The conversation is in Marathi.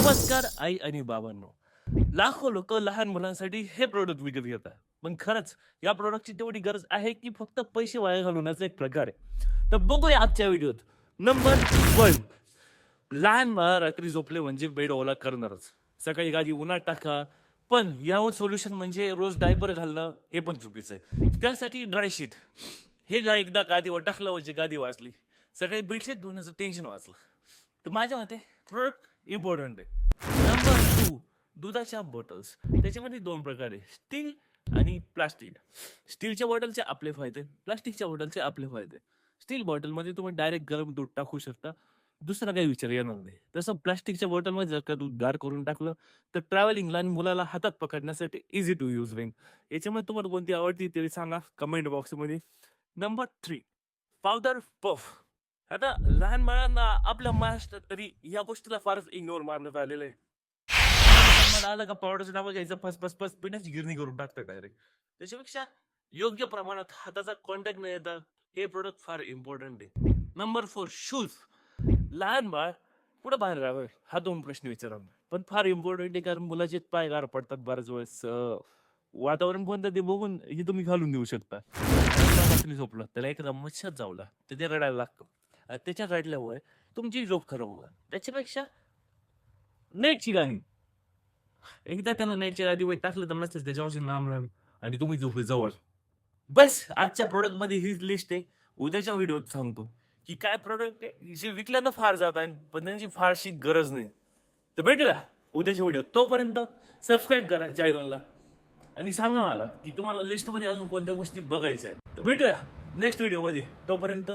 नमस्कार आई आणि बाबांनो. लाखो लोक लहान मुलांसाठी हे प्रोडक्ट विकत घेतात. पण खरंच या प्रोडक्टची तेवढी गरज आहे की फक्त पैसे वाया घालवण्याचा एक प्रकार आहे? तर बघूया आजच्या व्हिडिओत. नंबर 1. लहान बाळ रात्री झोपले म्हणजे बेड ओला करणारच. सकाळी गादी उन्हात टाका. पण यावर सोल्युशन म्हणजे रोज डायपर घालणं हे पण चुकीचं आहे. त्यासाठी ड्राय शीट. हे एकदा गादीवर टाकलं म्हणजे गादी वाचली. सकाळी बेडशीट धुण्याचं टेन्शन वाचलं. तर माझ्या मते प्रोडक्ट इम्पॉर्टंट आहे. नंबर 2. दुधाच्या बॉटल्स. त्याच्यामध्ये 2 प्रकार आहे, स्टील आणि प्लास्टिक. स्टीलच्या बॉटलचे आपले फायदे, प्लास्टिकच्या बॉटलचे आपले फायदे. स्टील बॉटलमध्ये तुम्ही डायरेक्ट गरम दूध टाकू शकता. दुसरा काही विचार येणार नाही. तसं प्लास्टिकच्या बॉटलमध्ये जर का दूध गार करून टाकलं तर ट्रॅव्हलिंगला आणि मुलाला हातात पकडण्यासाठी इझी टू यूज होईल. याच्यामध्ये तुम्हाला कोणती आवडती ते सांगा कमेंट बॉक्समध्ये. नंबर 3. Powder puff. आता लहान बाळांना आपल्या महाराष्ट्रात तरी या गोष्टीला फारच इग्नोर मारण्यात आलेलं आहे. मला आलं का पावडरचं नाव घ्यायचं, फस फस फस पिण्याची गिरणी करून टाकतं डायरेक्ट. त्याच्यापेक्षा योग्य प्रमाणात हाताचा कॉन्टॅक्ट न येता हे प्रोडक्ट फार इम्पॉर्टंट आहे. नंबर 4. शूज. लहान बाळ कुठं बाहेर राहावं हा 2 प्रश्न विचारा. पण फार इम्पॉर्टंट आहे, कारण मुलाचे पाय गार पडतात बऱ्याच वेळेस. वातावरण कोणतं ते बघून हे तुम्ही घालून देऊ शकता. रात्री झोपलं त्याला एखादा मच्छर चावला तर ते रडायला लागतं. त्याच्या रडल्यामुळे तुमची झोप खराब होईल. त्याच्यापेक्षा नेटची गाणी. एकदा त्यांना नेटच्या गादीवर टाकलं तर नसतं त्याच्यावरची लांब लांब आणि तुम्ही झोपले जवळ. बस आजच्या प्रोडक्ट मध्ये ही लिस्ट आहे. उद्याच्या व्हिडिओत सांगतो की काय प्रोडक्ट आहे जे विकल्यानं फार जात आहे पण त्यांची फारशी गरज नाही. तर भेटूया उद्याच्या व्हिडिओ. तोपर्यंत सबस्क्राईब करा चॅनलला आणि सांगा मला की तुम्हाला लिस्टमध्ये अजून कोणत्या गोष्टी बघायच्या आहेत. तर भेटूया नेक्स्ट व्हिडिओमध्ये. तोपर्यंत